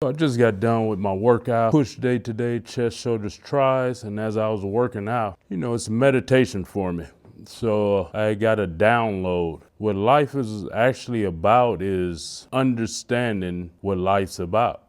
I just got done with my workout, push day to day, chest, shoulders, tries, and as I was working out, it's meditation for me. So I got a download. What life is actually about is understanding what life's about.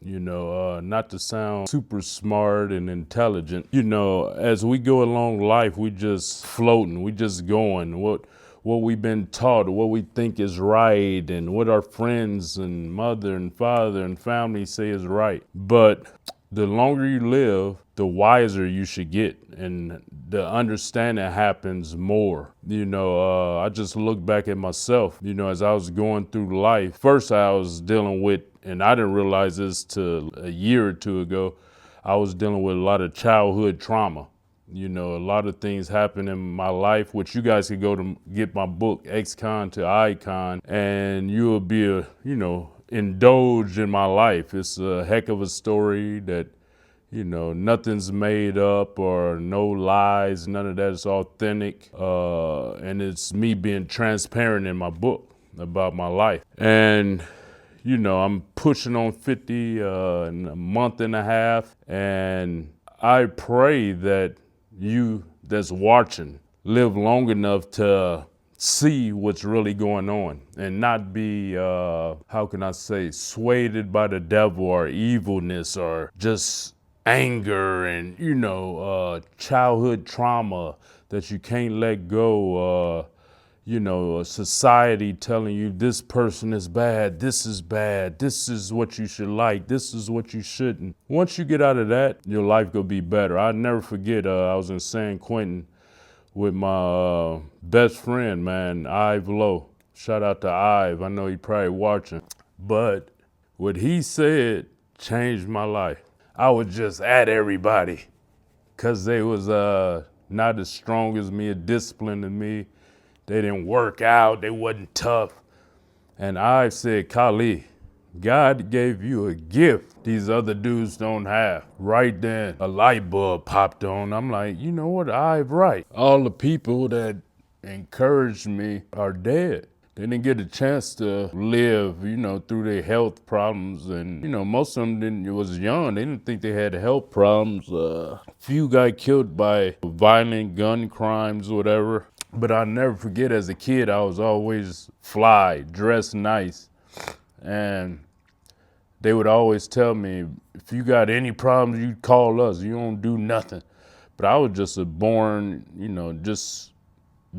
Not to sound super smart and intelligent. As we go along life, we just floating, we just going. What we've been taught, what we think is right, and what our friends and mother and father and family say is right. But the longer you live, the wiser you should get, and the understanding happens more. I just look back at myself, as I was going through life. First, I was dealing with, and I didn't realize this till a year or two ago, I was dealing with a lot of childhood trauma. A lot of things happen in my life, which you guys could go to get my book, Ex-Con to Icon, and you'll be, indulged in my life. It's a heck of a story that, nothing's made up or no lies, none of that is authentic. And it's me being transparent in my book about my life. And, I'm pushing on 50 in a month and a half, and I pray that you that's watching live long enough to see what's really going on and not be, how can I say, swayed by the devil or evilness or just anger and, childhood trauma that you can't let go. A society telling you this person is bad, this is what you should like, this is what you shouldn't. Once you get out of that, your life gonna be better. I'll never forget, I was in San Quentin with my best friend, man, Ive Lowe. Shout out to Ive, I know he probably watching. But what he said changed my life. I was just at everybody because they was not as strong as me, as disciplined as me. They didn't work out, they wasn't tough. And I said, Kali, God gave you a gift these other dudes don't have. Right then, a light bulb popped on. I'm like, you know what, I'm right. All the people that encouraged me are dead. They didn't get a chance to live, through their health problems. And, most of them was young. They didn't think they had health problems. Few got killed by violent gun crimes or whatever. But I'll never forget, as a kid, I was always fly, dressed nice. And they would always tell me, if you got any problems, you call us. You don't do nothing. But I was just a born, just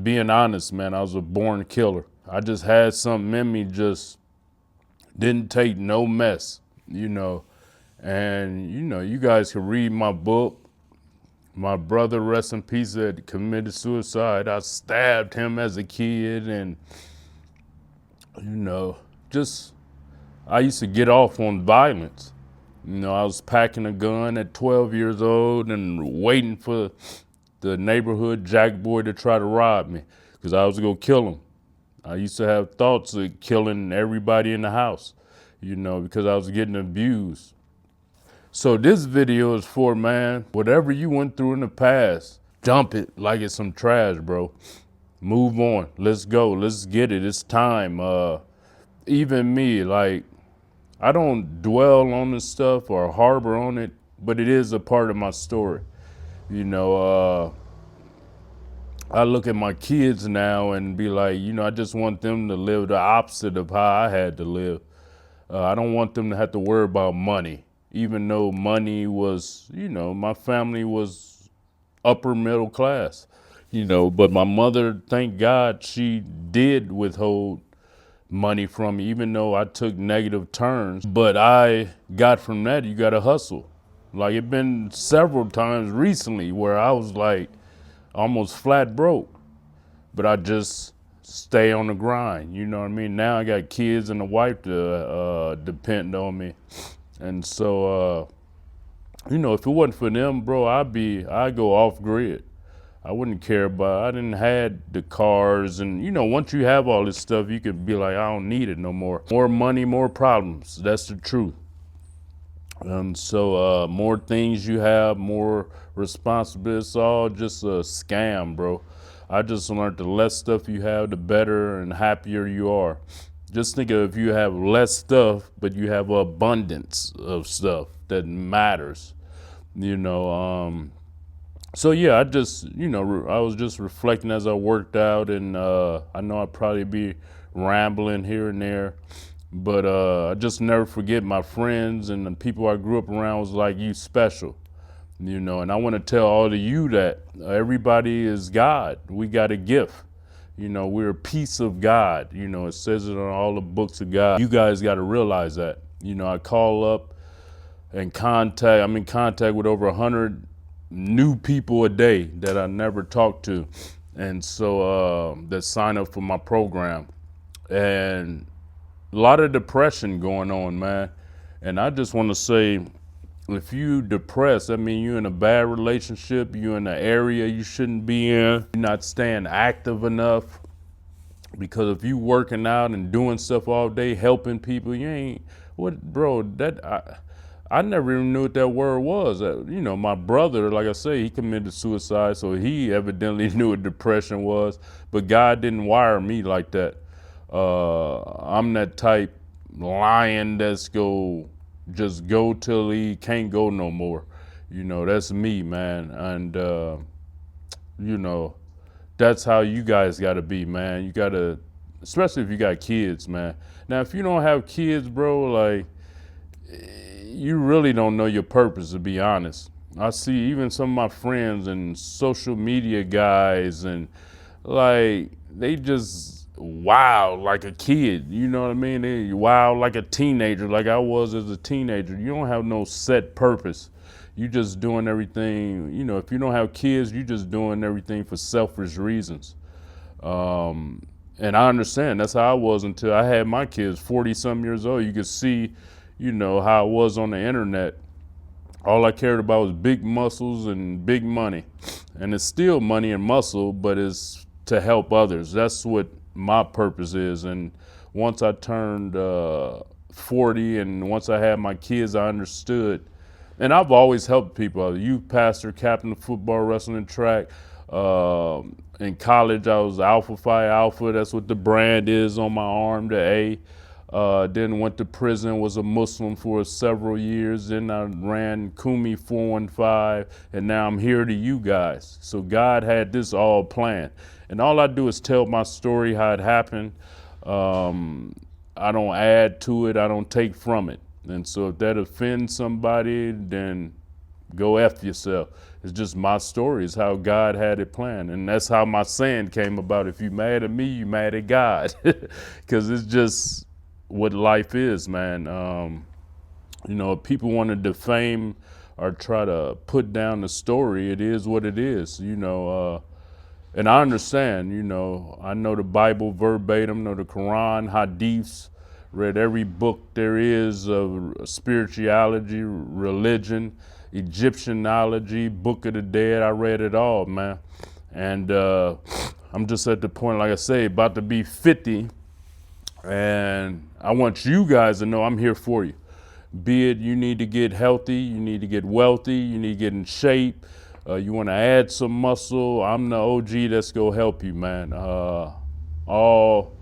being honest, man, I was a born killer. I just had something in me, just didn't take no mess, And, you guys can read my book. My brother, rest in peace, had committed suicide. I stabbed him as a kid, and, I used to get off on violence. I was packing a gun at 12 years old and waiting for the neighborhood jack boy to try to rob me because I was gonna kill him. I used to have thoughts of killing everybody in the house, because I was getting abused. So this video is for, man, whatever you went through in the past, dump it like it's some trash, bro. Move on. Let's go. Let's get it. It's time. Even me, like, I don't dwell on this stuff or harbor on it, but it is a part of my story. I look at my kids now and be like, I just want them to live the opposite of how I had to live. I don't want them to have to worry about money. Even though money was, my family was upper middle class, but my mother, thank God, she did withhold money from me, even though I took negative turns. But I got from that, you got to hustle. Like, it been several times recently where I was like almost flat broke, but I just stay on the grind. You know what I mean? Now I got kids and a wife to depend on me. And so, if it wasn't for them, bro, I'd go off grid. I wouldn't care about, I didn't had the cars and, once you have all this stuff, you could be like, I don't need it no more. More money, more problems. That's the truth. And so, more things you have, more responsibility. It's all just a scam, bro. I just learned the less stuff you have, the better and happier you are. Just think of if you have less stuff, but you have abundance of stuff that matters, you know. So yeah, I just, I was just reflecting as I worked out, and I know I'd probably be rambling here and there, but I just never forget my friends and the people I grew up around was like, you special, and I want to tell all of you that everybody is God. We got a gift. We're a piece of God. It says it on all the books of God. You guys got to realize that. I call up and I'm in contact with over 100 new people a day that I never talked to. And so that sign up for my program. And a lot of depression going on, man. And I just want to say, if you depressed, I mean, you're in a bad relationship, you're in an area you shouldn't be in, you're not staying active enough. Because if you working out and doing stuff all day, helping people, you ain't, what, bro, I never even knew what that word was. My brother, like I say, he committed suicide, so he evidently knew what depression was, but God didn't wire me like that. I'm that type lion that's just go till he can't go no more. That's me, man. And, you know, that's how you guys got to be, man. You got to, especially if you got kids, man. Now, if you don't have kids, bro, like, you really don't know your purpose, to be honest. I see even some of my friends and social media guys, and like, they just wild like a kid. You know what I mean? They wild like a teenager, like I was as a teenager. You don't have no set purpose. You just doing everything, if you don't have kids, you just doing everything for selfish reasons. And I understand that's how I was until I had my kids, 40 some years old. You could see, how it was on the internet. All I cared about was big muscles and big money. And it's still money and muscle, but it's to help others. That's what my purpose is. And once I turned 40 and once I had my kids, I understood. And I've always helped people. Youth pastor, captain of football, wrestling, track. In college, I was Alpha Phi Alpha. That's what the brand is on my arm, the A. Then went to prison, was a Muslim for several years. Then I ran Kumi 415, and now I'm here to you guys. So God had this all planned. And all I do is tell my story, how it happened. I don't add to it, I don't take from it. And so if that offends somebody, then go F yourself. It's just my story. It's how God had it planned. And that's how my saying came about. If you mad at me, you mad at God. Because it's just what life is, man. If people want to defame or try to put down the story, it is what it is, and I understand, I know the Bible verbatim, know the Quran, hadiths, read every book there is of spirituality, religion, Egyptianology, Book of the Dead. I read it all, man. And I'm just at the point, like I say, about to be 50. And I want you guys to know I'm here for you. Be it you need to get healthy, you need to get wealthy, you need to get in shape, you want to add some muscle, I'm the OG that's going to help you, man. All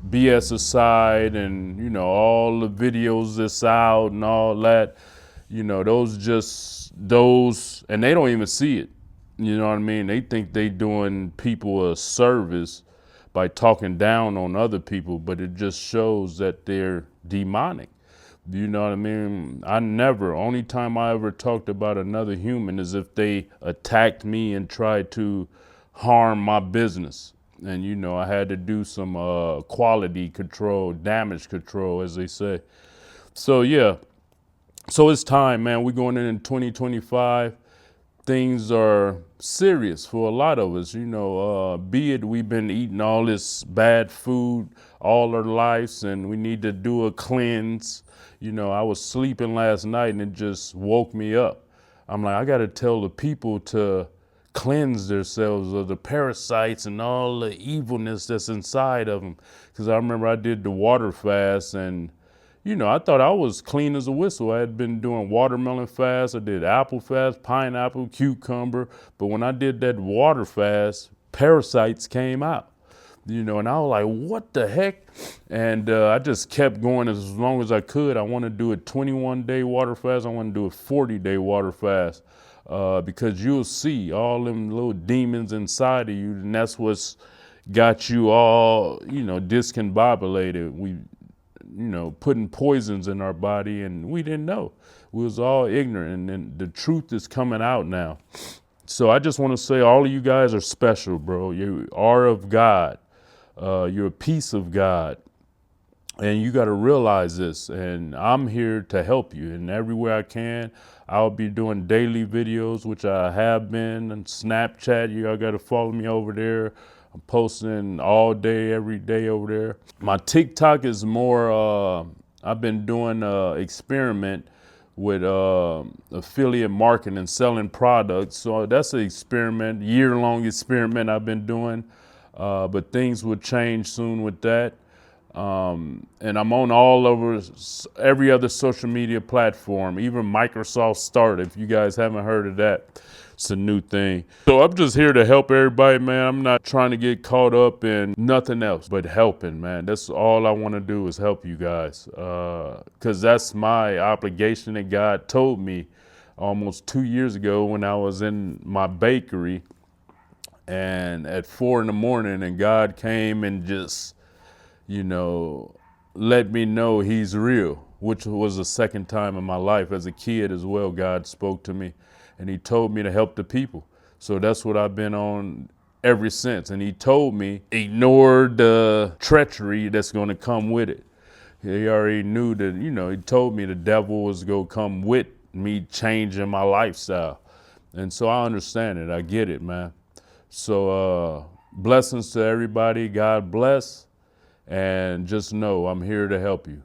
BS aside and, all the videos that's out and all that, those, and they don't even see it. You know what I mean? They think they doing people a service by talking down on other people, but it just shows that they're demonic. You know what I mean? Only time I ever talked about another human is if they attacked me and tried to harm my business. And, I had to do some quality control, damage control, as they say. So, yeah. So it's time, man. We're going in 2025. Things are serious for a lot of us, be it we've been eating all this bad food all our lives and we need to do a cleanse. I was sleeping last night and it just woke me up. I'm like, I got to tell the people to cleanse themselves of the parasites and all the evilness that's inside of them. Because I remember I did the water fast and I thought I was clean as a whistle. I had been doing watermelon fast. I did apple fast, pineapple, cucumber. But when I did that water fast, parasites came out. and I was like, what the heck? And I just kept going as long as I could. I want to do a 21-day water fast. I want to do a 40-day water fast because you'll see all them little demons inside of you, and that's what's got you all, discombobulated. We, putting poisons in our body, and we didn't know. We was all ignorant, and the truth is coming out now. So I just want to say all of you guys are special, bro. You are of God. You're a piece of God. And you got to realize this. And I'm here to help you. And everywhere I can, I'll be doing daily videos, which I have been, and Snapchat. You all got to follow me over there. I'm posting all day, every day over there. My TikTok is more, I've been doing an experiment with affiliate marketing and selling products. So that's an experiment, year-long experiment I've been doing. But things will change soon with that. And I'm on all over every other social media platform, even Microsoft Start. If you guys haven't heard of that, it's a new thing. So I'm just here to help everybody, man. I'm not trying to get caught up in nothing else but helping, man. That's all I want to do is help you guys. Because that's my obligation that God told me almost 2 years ago when I was in my bakery and at 4 a.m, and God came and just, let me know he's real, which was the second time in my life. As a kid as well, God spoke to me and he told me to help the people. So that's what I've been on ever since. And he told me, ignore the treachery that's going to come with it. He already knew that, he told me the devil was going to come with me changing my lifestyle. And so I understand it. I get it, man. So blessings to everybody. God bless. And just know I'm here to help you.